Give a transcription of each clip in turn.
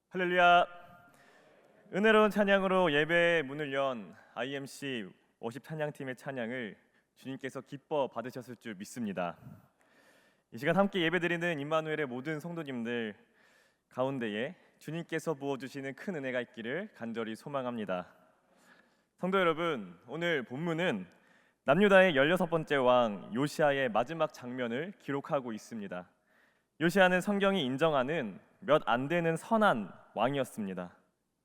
할렐루야. 은혜로운 찬양으로 예배의 문을 연 IMC 워십 찬양팀의 찬양을 주님께서 기뻐 받으셨을 줄 믿습니다. 이 시간 함께 예배드리는 임마누엘의 모든 성도님들 가운데에 주님께서 부어주시는 큰 은혜가 있기를 간절히 소망합니다. 성도 여러분, 오늘 본문은 남유다의 16번째 왕 요시아의 마지막 장면을 기록하고 있습니다. 요시아는 성경이 인정하는 몇 안 되는 선한 왕이었습니다.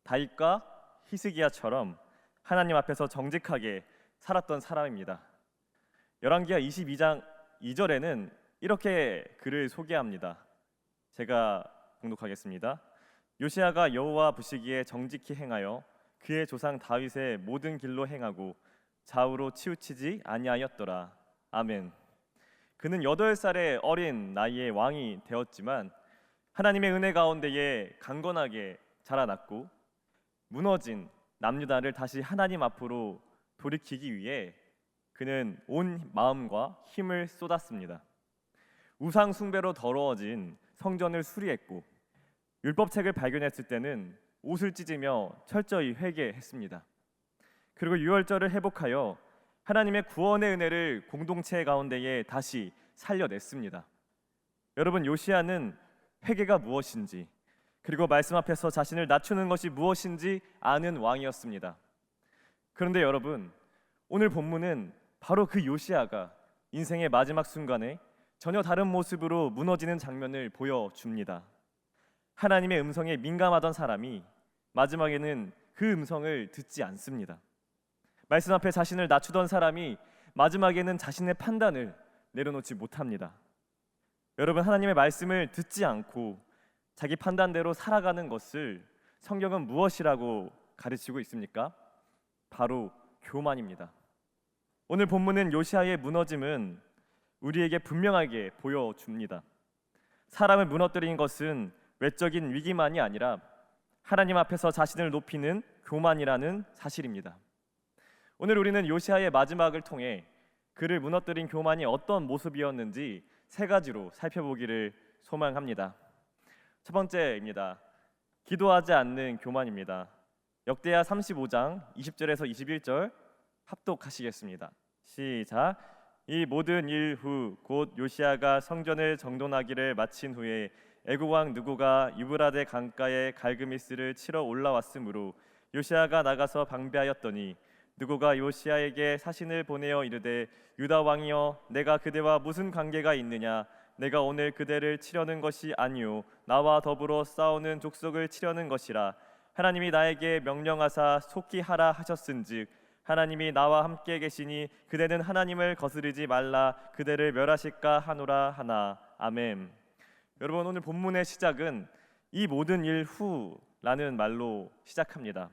다윗과 히스기야처럼 하나님 앞에서 정직하게 살았던 사람입니다. 열왕기하 22장 2절에는 이렇게 그를 소개합니다. 제가 봉독하겠습니다. 요시아가 여호와 보시기에 정직히 행하여 그의 조상 다윗의 모든 길로 행하고 좌우로 치우치지 아니하였더라. 아멘. 그는 8살의 어린 나이에 왕이 되었지만 하나님의 은혜 가운데에 강건하게 자라났고 무너진 남유다를 다시 하나님 앞으로 돌이키기 위해 그는 온 마음과 힘을 쏟았습니다. 우상 숭배로 더러워진 성전을 수리했고 율법책을 발견했을 때는 옷을 찢으며 철저히 회개했습니다. 그리고 유월절을 회복하여 하나님의 구원의 은혜를 공동체 가운데에 다시 살려냈습니다. 여러분, 요시아는 회개가 무엇인지 그리고 말씀 앞에서 자신을 낮추는 것이 무엇인지 아는 왕이었습니다. 그런데 여러분, 오늘 본문은 바로 그 요시아가 인생의 마지막 순간에 전혀 다른 모습으로 무너지는 장면을 보여줍니다. 하나님의 음성에 민감하던 사람이 마지막에는 그 음성을 듣지 않습니다. 말씀 앞에 자신을 낮추던 사람이 마지막에는 자신의 판단을 내려놓지 못합니다. 여러분, 하나님의 말씀을 듣지 않고 자기 판단대로 살아가는 것을 성경은 무엇이라고 가르치고 있습니까? 바로 교만입니다. 오늘 본문은 요시아의 무너짐은 우리에게 분명하게 보여줍니다. 사람을 무너뜨린 것은 외적인 위기만이 아니라 하나님 앞에서 자신을 높이는 교만이라는 사실입니다. 오늘 우리는 요시아의 마지막을 통해 그를 무너뜨린 교만이 어떤 모습이었는지 3가지로 살펴보기를 소망합니다. 첫 번째입니다. 기도하지 않는 교만입니다. 역대하 35장 20절에서 21절 합독하시겠습니다. 시작. 이 모든 일 후 곧 요시아가 성전을 정돈하기를 마친 후에 애굽 왕 느고가 유브라데 강가에 갈그미스를 치러 올라왔으므로 요시아가 나가서 방배하였더니 느고가 요시아에게 사신을 보내어 이르되 유다 왕이여, 내가 그대와 무슨 관계가 있느냐? 내가 오늘 그대를 치려는 것이 아니요 나와 더불어 싸우는 족속을 치려는 것이라. 하나님이 나에게 명령하사 속히 하라 하셨은즉 하나님이 나와 함께 계시니 그대는 하나님을 거스르지 말라 그대를 멸하실까 하노라 하나. 아멘. 여러분, 오늘 본문의 시작은 이 모든 일 후라는 말로 시작합니다.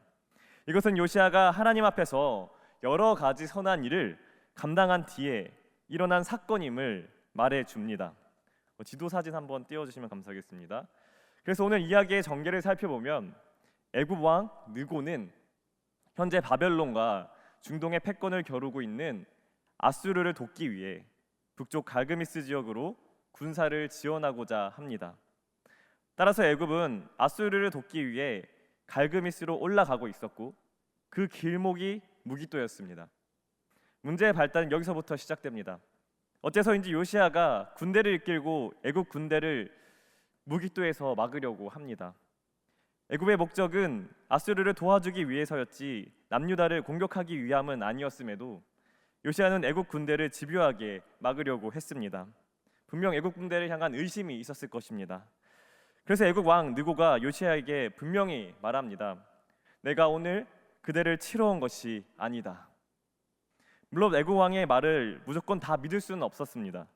이것은 요시아가 하나님 앞에서 여러 가지 선한 일을 감당한 뒤에 일어난 사건임을 말해줍니다. 지도 사진 한번 띄워주시면 감사하겠습니다. 그래서 오늘 이야기의 전개를 살펴보면 애굽 왕 느고는 현재 바벨론과 중동의 패권을 겨루고 있는 아수르를 돕기 위해 북쪽 갈그미스 지역으로 군사를 지원하고자 합니다. 따라서 애굽은 아수르를 돕기 위해 갈그미스로 올라가고 있었고 그 길목이 무기토였습니다. 문제의 발단은 여기서부터 시작됩니다. 어째서인지 요시아가 군대를 이끌고 애굽 군대를 무기토에서 막으려고 합니다. 애굽의 목적은 아수르를 도와주기 위해서였지 남유다를 공격하기 위함은 아니었음에도 요시아는 애굽 군대를 집요하게 막으려고 했습니다. 분명 애굽 군대를 향한 의심이 있었을 것입니다. 그래서 애굽 왕 느고가 요시아에게 분명히 말합니다. 내가 오늘 그대를 치러 온 것이 아니다. 물론 애굽 왕의 말을 무조건 다 믿을 수는 없었습니다.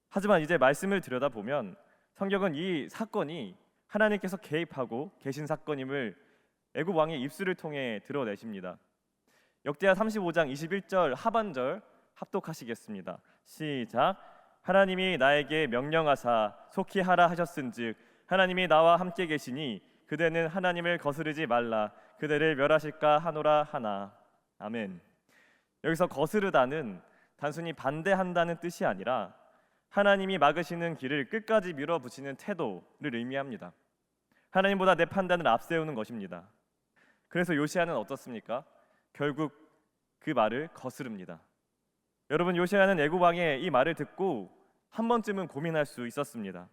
하지만 이제 말씀을 들여다보면 성경은 이 사건이 하나님께서 개입하고 계신 사건임을 애굽 왕의 입술을 통해 드러내십니다. 역대하 35장 21절 하반절 합독하시겠습니다. 시작. 하나님이 나에게 명령하사 속히 하라 하셨은즉 하나님이 나와 함께 계시니 그대는 하나님을 거스르지 말라 그대를 멸하실까 하노라 하나. 아멘. 여기서 거스르다는 단순히 반대한다는 뜻이 아니라 하나님이 막으시는 길을 끝까지 밀어붙이는 태도를 의미합니다. 하나님보다 내 판단을 앞세우는 것입니다. 그래서 요시야는 어떻습니까? 결국 그 말을 거스릅니다. 여러분, 요시야는 애굽 왕의 이 말을 듣고 한 번쯤은 고민할 수 있었습니다.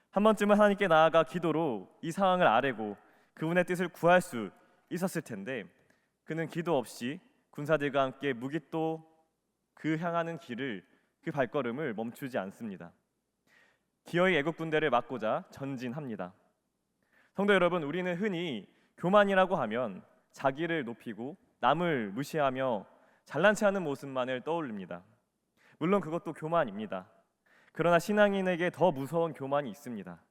한 번쯤은 하나님께 나아가 기도로 이 상황을 아뢰고 그분의 뜻을 구할 수 있었을 텐데, 그는 기도 없이 군사들과 함께 무기또 그 향하는 길을, 그 발걸음을 멈추지 않습니다. 기어이 애국 군대를 막고자 전진합니다. 성도 여러분, 우리는 흔히 교만이라고 하면 자기를 높이고 남을 무시하며 잘난 체하는 모습만을 떠올립니다. 물론 그것도 교만입니다. 그러나 신앙인에게 더 무서운 교만이 있습니다.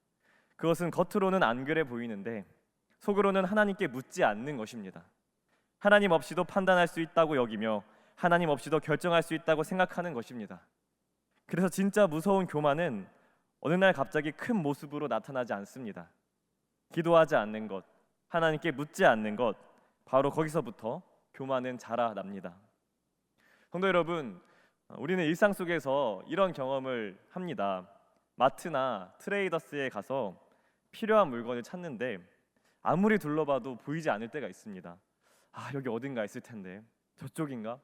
그것은 겉으로는 안 그래 보이는데 속으로는 하나님께 묻지 않는 것입니다. 하나님 없이도 판단할 수 있다고 여기며 하나님 없이도 결정할 수 있다고 생각하는 것입니다. 그래서 진짜 무서운 교만은 어느 날 갑자기 큰 모습으로 나타나지 않습니다. 기도하지 않는 것, 하나님께 묻지 않는 것, 바로 거기서부터 교만은 자라납니다. 성도 여러분, 우리는 일상 속에서 이런 경험을 합니다. 마트나 트레이더스에 가서 필요한 물건을 찾는데 아무리 둘러봐도 보이지 않을 때가 있습니다. 아, 여기 어딘가 있을 텐데, 저쪽인가?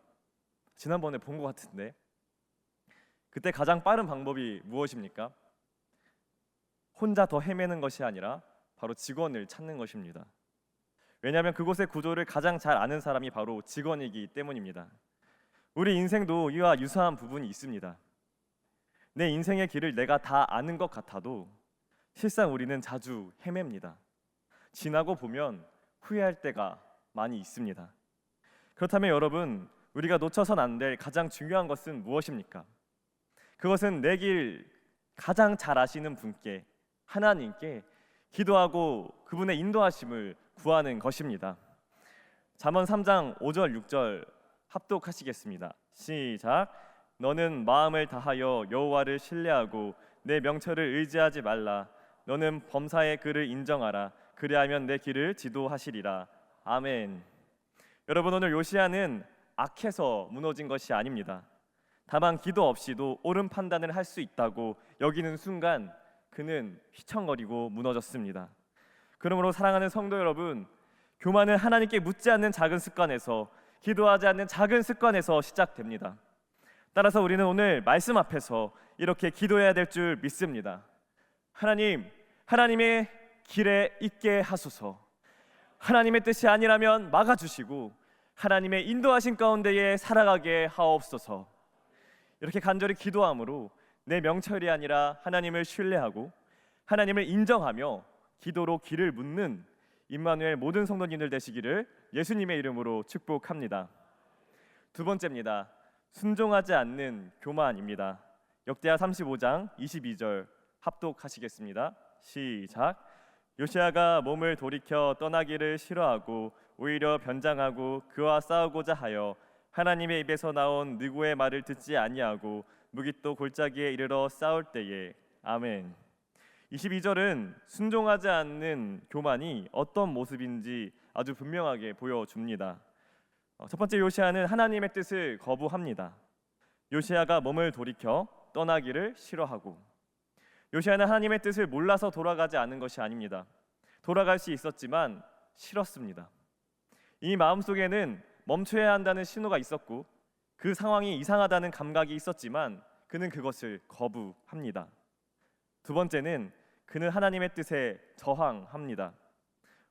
지난번에 본 것 같은데. 그때 가장 빠른 방법이 무엇입니까? 혼자 더 헤매는 것이 아니라 바로 직원을 찾는 것입니다. 왜냐하면 그곳의 구조를 가장 잘 아는 사람이 바로 직원이기 때문입니다. 우리 인생도 이와 유사한 부분이 있습니다. 내 인생의 길을 내가 다 아는 것 같아도 실상 우리는 자주 헤맵니다. 지나고 보면 후회할 때가 많이 있습니다. 그렇다면 여러분, 우리가 놓쳐선 안 될 가장 중요한 것은 무엇입니까? 그것은 내 길 가장 잘 아시는 분께, 하나님께 기도하고 그분의 인도하심을 구하는 것입니다. 잠언 3장 5절 6절 합독하시겠습니다. 시작. 너는 마음을 다하여 여호와를 신뢰하고 내 명철을 의지하지 말라. 너는 범사의 그를 인정하라. 그리하면 내 길을 지도하시리라. 아멘. 여러분, 오늘 요시야는 악해서 무너진 것이 아닙니다. 다만 기도 없이도 옳은 판단을 할 수 있다고 여기는 순간 그는 휘청거리고 무너졌습니다. 그러므로 사랑하는 성도 여러분, 교만은 하나님께 묻지 않는 작은 습관에서, 기도하지 않는 작은 습관에서 시작됩니다. 따라서 우리는 오늘 말씀 앞에서 이렇게 기도해야 될 줄 믿습니다. 하나님, 하나님의 길에 있게 하소서. 하나님의 뜻이 아니라면 막아주시고 하나님의 인도하신 가운데에 살아가게 하옵소서. 이렇게 간절히 기도함으로 내 명철이 아니라 하나님을 신뢰하고 하나님을 인정하며 기도로 길을 묻는 임마누엘 모든 성도님들 되시기를 예수님의 이름으로 축복합니다. 두 번째입니다. 순종하지 않는 교만입니다. 역대하 35장 22절 합독하시겠습니다. 시작. 요시야가 몸을 돌이켜 떠나기를 싫어하고 오히려 변장하고 그와 싸우고자 하여 하나님의 입에서 나온 느고의 말을 듣지 아니하고 무기또 골짜기에 이르러 싸울 때에. 아멘. 22절은 순종하지 않는 교만이 어떤 모습인지 아주 분명하게 보여줍니다. 첫 번째, 요시야는 하나님의 뜻을 거부합니다. 요시야가 몸을 돌이켜 떠나기를 싫어하고, 요시야는 하나님의 뜻을 몰라서 돌아가지 않은 것이 아닙니다. 돌아갈 수 있었지만 싫었습니다. 이 마음속에는 멈춰야 한다는 신호가 있었고 그 상황이 이상하다는 감각이 있었지만 그는 그것을 거부합니다. 두 번째는 그는 하나님의 뜻에 저항합니다.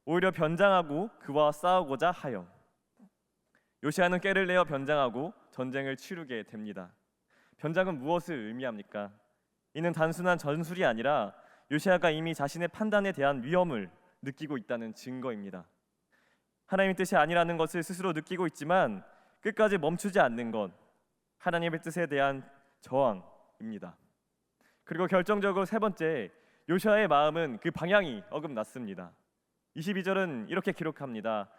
오히려 변장하고 그와 싸우고자 하여. 요시야는 꾀를 내어 변장하고 전쟁을 치르게 됩니다. 변장은 무엇을 의미합니까? 이는 단순한 전술이 아니라 요시야가 이미 자신의 판단에 대한 위험을 느끼고 있다는 증거입니다. 하나님의 뜻이 아니라는 것을 스스로 느끼고 있지만 끝까지 멈추지 않는 것, 하나님의 뜻에 대한 저항입니다. 그리고 결정적으로 세 번째, 요시야의 마음은 그 방향이 어긋났습니다. 22절은 이렇게 기록합니다.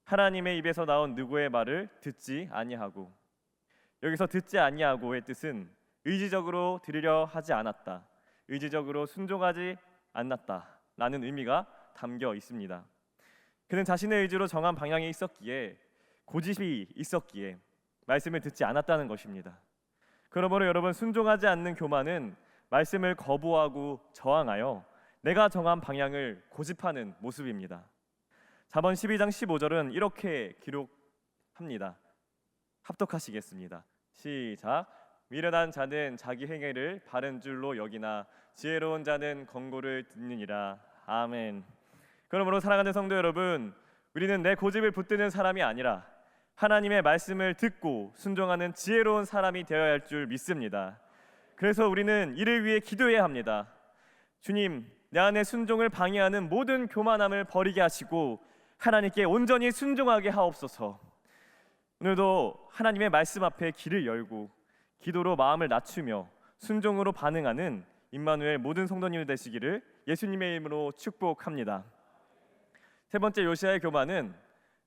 하나님의 입에서 나온 느고의 말을 듣지 아니하고. 여기서 듣지 아니하고의 뜻은 의지적으로 들으려 하지 않았다, 의지적으로 순종하지 않았다 라는 의미가 담겨 있습니다. 그는 자신의 의지로 정한 방향이 있었기에, 고집이 있었기에 말씀을 듣지 않았다는 것입니다. 그러므로 여러분, 순종하지 않는 교만은 말씀을 거부하고 저항하여 내가 정한 방향을 고집하는 모습입니다. 잠언 12장 15절은 이렇게 기록합니다. 합독하시겠습니다. 시작. 미련한 자는 자기 행위를 바른 줄로 여기나 지혜로운 자는 권고를 듣느니라. 아멘. 그러므로 사랑하는 성도 여러분, 우리는 내 고집을 붙드는 사람이 아니라 하나님의 말씀을 듣고 순종하는 지혜로운 사람이 되어야 할 줄 믿습니다. 그래서 우리는 이를 위해 기도해야 합니다. 주님, 내 안에 순종을 방해하는 모든 교만함을 버리게 하시고 하나님께 온전히 순종하게 하옵소서. 오늘도 하나님의 말씀 앞에 길을 열고 기도로 마음을 낮추며 순종으로 반응하는 임마누엘 모든 성도님이 되시기를 예수님의 이름으로 축복합니다. 세 번째 요시야의 교만은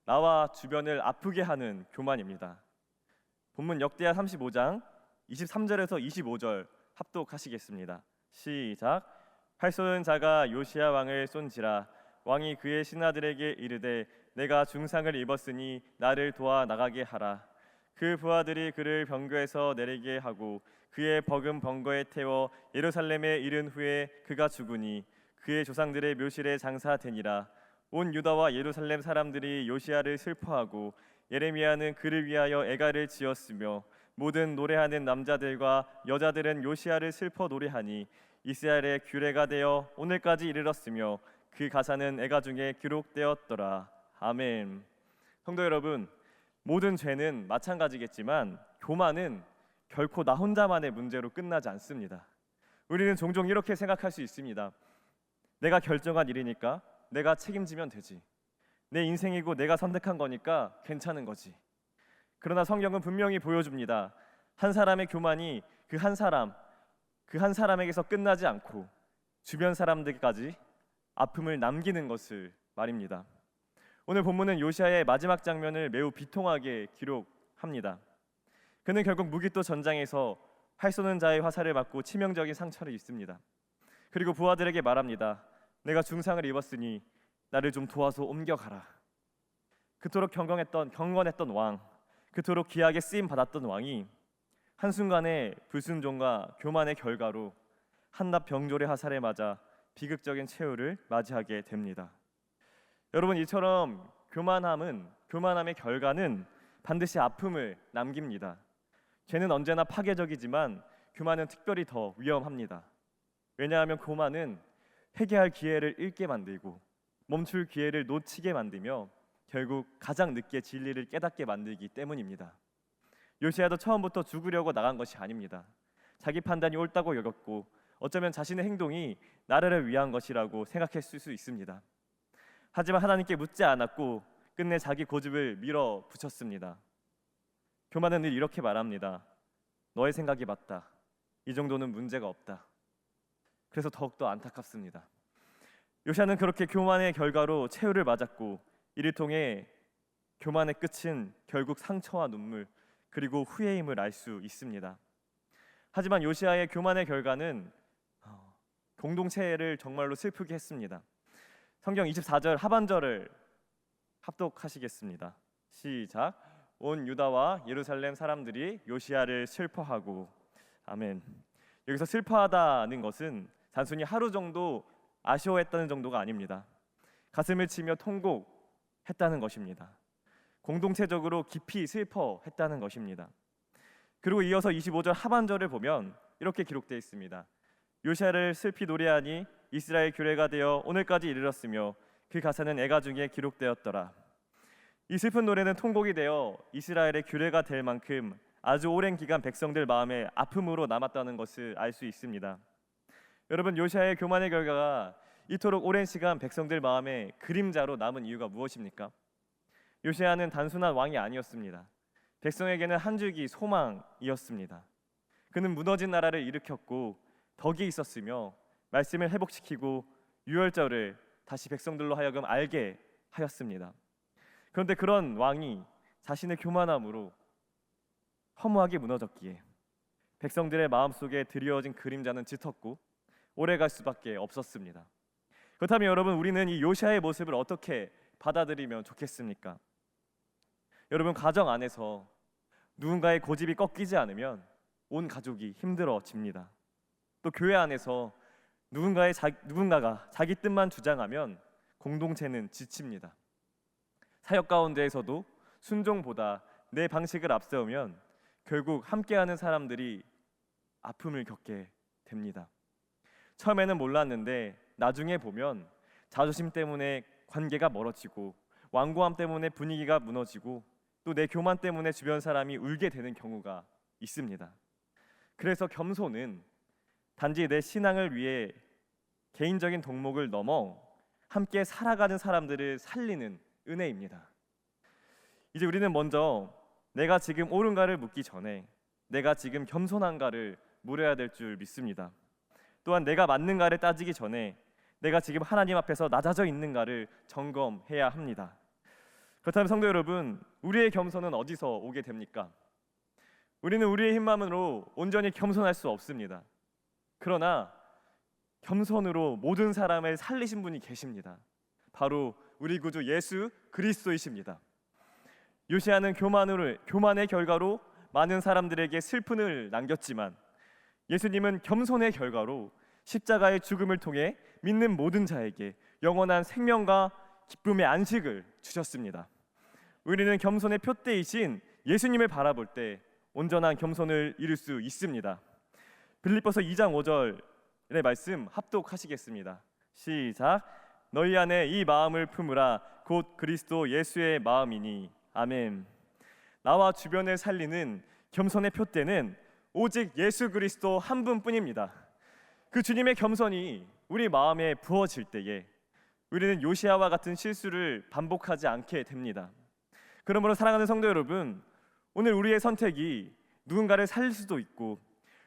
나와 주변을 아프게 하는 교만입니다. 본문 역대하 35장 23절에서 25절 합독하시겠습니다. 시작. 활 쏘는 자가 요시야 왕을 쏜지라. 왕이 그의 신하들에게 이르되 내가 중상을 입었으니 나를 도와 나가게 하라. 그 부하들이 그를 병거에서 내리게 하고 그의 버금 번거에 태워 예루살렘에 이른 후에 그가 죽으니 그의 조상들의 묘실에 장사되니라. 온 유다와 예루살렘 사람들이 요시야를 슬퍼하고 예레미야는 그를 위하여 애가를 지었으며 모든 노래하는 남자들과 여자들은 요시야를 슬퍼 노래하니 이스라엘의 규례가 되어 오늘까지 이르렀으며 그 가사는 애가 중에 기록되었더라. 아멘. 성도 여러분, 모든 죄는 마찬가지겠지만 교만은 결코 나 혼자만의 문제로 끝나지 않습니다. 우리는 종종 이렇게 생각할 수 있습니다. 내가 결정한 일이니까 내가 책임지면 되지. 내 인생이고 내가 선택한 거니까 괜찮은 거지. 그러나 성경은 분명히 보여줍니다. 한 사람의 교만이 그 한 사람에게서 끝나지 않고 주변 사람들까지 아픔을 남기는 것을 말입니다. 오늘 본문은 요시야의 마지막 장면을 매우 비통하게 기록합니다. 그는 결국 무기또 전장에서 활 쏘는 자의 화살을 맞고 치명적인 상처를 입습니다. 그리고 부하들에게 말합니다. 내가 중상을 입었으니 나를 좀 도와서 옮겨가라. 그토록 경건했던 왕, 그토록 귀하게 쓰임 받았던 왕이 한순간에 불순종과 교만의 결과로 한낱 병졸의 화살에 맞아 비극적인 최후를 맞이하게 됩니다. 여러분, 이처럼 교만함의 결과는 반드시 아픔을 남깁니다. 죄는 언제나 파괴적이지만 교만은 특별히 더 위험합니다. 왜냐하면 교만은 회개할 기회를 잃게 만들고 멈출 기회를 놓치게 만들며 결국 가장 늦게 진리를 깨닫게 만들기 때문입니다. 요시야도 처음부터 죽으려고 나간 것이 아닙니다. 자기 판단이 옳다고 여겼고 어쩌면 자신의 행동이 나라를 위한 것이라고 생각했을 수 있습니다. 하지만 하나님께 묻지 않았고 끝내 자기 고집을 밀어붙였습니다. 교만은 늘 이렇게 말합니다. 너의 생각이 맞다. 이 정도는 문제가 없다. 그래서 더욱더 안타깝습니다. 요시야는 그렇게 교만의 결과로 최후를 맞았고 이를 통해 교만의 끝은 결국 상처와 눈물 그리고 후회임을 알 수 있습니다. 하지만 요시야의 교만의 결과는 공동체를 정말로 슬프게 했습니다. 성경 24절 하반절을 합독하시겠습니다. 시작. 온 유다와 예루살렘 사람들이 요시야를 슬퍼하고. 아멘. 여기서 슬퍼하다는 것은 단순히 하루 정도 아쉬워했다는 정도가 아닙니다. 가슴을 치며 통곡했다는 것입니다. 공동체적으로 깊이 슬퍼했다는 것입니다. 그리고 이어서 25절 하반절을 보면 이렇게 기록되어 있습니다. 요시야를 슬피 노래하니 이스라엘 규례가 되어 오늘까지 이르렀으며 그 가사는 애가 중에 기록되었더라. 이 슬픈 노래는 통곡이 되어 이스라엘의 규례가 될 만큼 아주 오랜 기간 백성들 마음에 아픔으로 남았다는 것을 알 수 있습니다. 여러분, 요시야의 교만의 결과가 이토록 오랜 시간 백성들 마음에 그림자로 남은 이유가 무엇입니까? 요시야는 단순한 왕이 아니었습니다. 백성에게는 한 줄기 소망이었습니다. 그는 무너진 나라를 일으켰고 덕이 있었으며 말씀을 회복시키고 유월절을 다시 백성들로 하여금 알게 하였습니다. 그런데 그런 왕이 자신의 교만함으로 허무하게 무너졌기에 백성들의 마음속에 드리워진 그림자는 짙었고 오래갈 수밖에 없었습니다. 그렇다면 여러분, 우리는 이 요시야의 모습을 어떻게 받아들이면 좋겠습니까? 여러분, 가정 안에서 누군가의 고집이 꺾이지 않으면 온 가족이 힘들어집니다. 또 교회 안에서 누군가가 자기 뜻만 주장하면 공동체는 지칩니다. 사역 가운데에서도 순종보다 내 방식을 앞세우면 결국 함께하는 사람들이 아픔을 겪게 됩니다. 처음에는 몰랐는데 나중에 보면 자존심 때문에 관계가 멀어지고 완고함 때문에 분위기가 무너지고 또 내 교만 때문에 주변 사람이 울게 되는 경우가 있습니다. 그래서 겸손은 단지 내 신앙을 위해 개인적인 덕목을 넘어 함께 살아가는 사람들을 살리는 은혜입니다. 이제 우리는 먼저 내가 지금 옳은가를 묻기 전에 내가 지금 겸손한가를 물어야 될 줄 믿습니다. 또한 내가 맞는가를 따지기 전에 내가 지금 하나님 앞에서 낮아져 있는가를 점검해야 합니다. 그렇다면 성도 여러분, 우리의 겸손은 어디서 오게 됩니까? 우리는 우리의 힘만으로 온전히 겸손할 수 없습니다. 그러나 겸손으로 모든 사람을 살리신 분이 계십니다. 바로 우리 구주 예수 그리스도이십니다. 요시야는 교만의 결과로 많은 사람들에게 슬픔을 남겼지만 예수님은 겸손의 결과로 십자가의 죽음을 통해 믿는 모든 자에게 영원한 생명과 기쁨의 안식을 주셨습니다. 우리는 겸손의 표대이신 예수님을 바라볼 때 온전한 겸손을 이룰 수 있습니다. 빌립보서 2장 5절의 말씀 합독하시겠습니다. 시작. 너희 안에 이 마음을 품으라 곧 그리스도 예수의 마음이니 아멘. 나와 주변을 살리는 겸손의 표대는 오직 예수 그리스도 한 분뿐입니다. 그 주님의 겸손이 우리 마음에 부어질 때에 우리는 요시야와 같은 실수를 반복하지 않게 됩니다. 그러므로 사랑하는 성도 여러분, 오늘 우리의 선택이 누군가를 살릴 수도 있고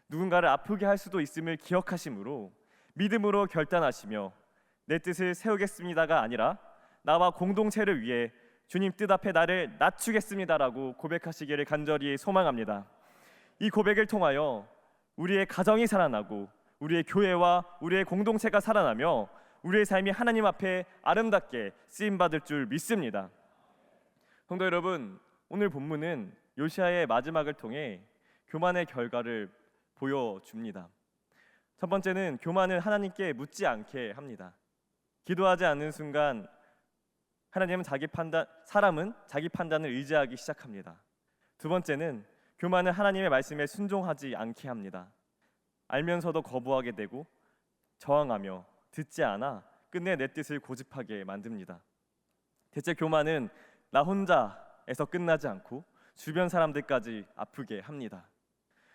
누군가를 아프게 할 수도 있음을 기억하심으로 믿음으로 결단하시며 내 뜻을 세우겠습니다가 아니라 나와 공동체를 위해 주님 뜻 앞에 나를 낮추겠습니다라고 고백하시기를 간절히 소망합니다. 이 고백을 통하여 우리의 가정이 살아나고 우리의 교회와 우리의 공동체가 살아나며 우리의 삶이 하나님 앞에 아름답게 쓰임받을 줄 믿습니다. 성도 여러분, 오늘 본문은 요시야의 마지막을 통해 교만의 결과를 보여줍니다. 첫 번째는 교만을 하나님께 묻지 않게 합니다. 기도하지 않는 순간 사람은 자기 판단을 의지하기 시작합니다. 두 번째는 교만은 하나님의 말씀에 순종하지 않게 합니다. 알면서도 거부하게 되고 저항하며 듣지 않아 끝내 내 뜻을 고집하게 만듭니다. 대체 교만은 나 혼자에서 끝나지 않고 주변 사람들까지 아프게 합니다.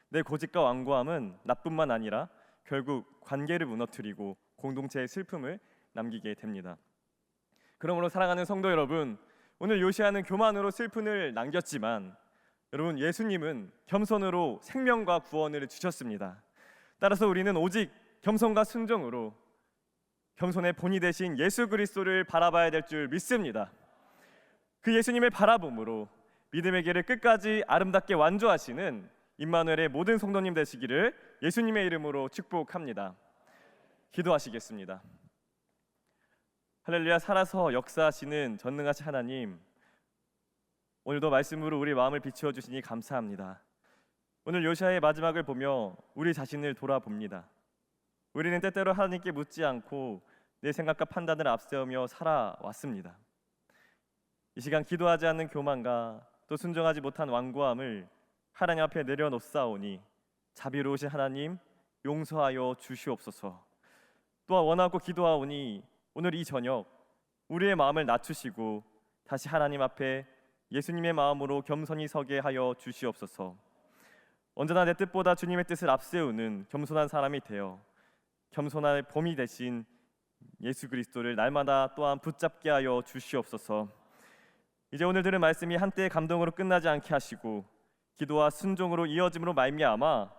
내 고집과 완고함은 나뿐만 아니라 결국 관계를 무너뜨리고 공동체의 슬픔을 남기게 됩니다. 그러므로 사랑하는 성도 여러분, 오늘 요시야는 교만으로 슬픔을 남겼지만 여러분, 예수님은 겸손으로 생명과 구원을 주셨습니다. 따라서 우리는 오직 겸손과 순종으로 겸손의 본이 되신 예수 그리스도를 바라봐야 될 줄 믿습니다. 그 예수님을 바라봄으로 믿음의 길을 끝까지 아름답게 완주하시는 임마누엘의 모든 성도님 되시기를 예수님의 이름으로 축복합니다. 기도하시겠습니다. 할렐루야. 살아서 역사하시는 전능하신 하나님, 오늘도 말씀으로 우리 마음을 비추어 주시니 감사합니다. 오늘 요시야의 마지막을 보며 우리 자신을 돌아봅니다. 우리는 때때로 하나님께 묻지 않고 내 생각과 판단을 앞세우며 살아왔습니다. 이 시간 기도하지 않는 교만과 또 순종하지 못한 완고함을 하나님 앞에 내려놓사오니 자비로우신 하나님 용서하여 주시옵소서. 또한 원하고 기도하오니 오늘 이 저녁 우리의 마음을 낮추시고 다시 하나님 앞에 예수님의 마음으로 겸손히 서게 하여 주시옵소서. 언제나 내 뜻보다 주님의 뜻을 앞세우는 겸손한 사람이 되어 겸손한 봄이 되신 예수 그리스도를 날마다 또한 붙잡게 하여 주시옵소서. 이제 오늘 들은 말씀이 한때의 감동으로 끝나지 않게 하시고 기도와 순종으로 이어짐으로 말미암아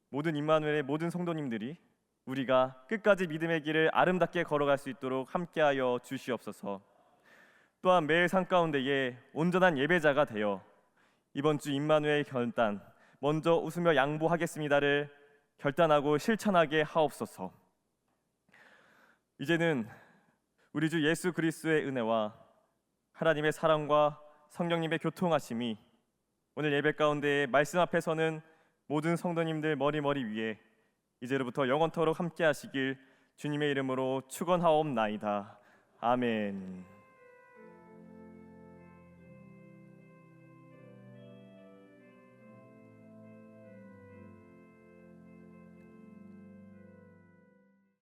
모든 임마누엘의 모든 성도님들이 우리가 끝까지 믿음의 길을 아름답게 걸어갈 수 있도록 함께하여 주시옵소서. 또한 매일 삶 가운데에 온전한 예배자가 되어 이번 주 임마누엘 결단 먼저 웃으며 양보하겠습니다를 결단하고 실천하게 하옵소서. 이제는 우리 주 예수 그리스도의 은혜와 하나님의 사랑과 성령님의 교통하심이 오늘 예배 가운데 말씀 앞에 서는 모든 성도님들 머리 위에 이제로부터 영원토록 함께 하시길 주님의 이름으로 축원하옵나이다. 아멘.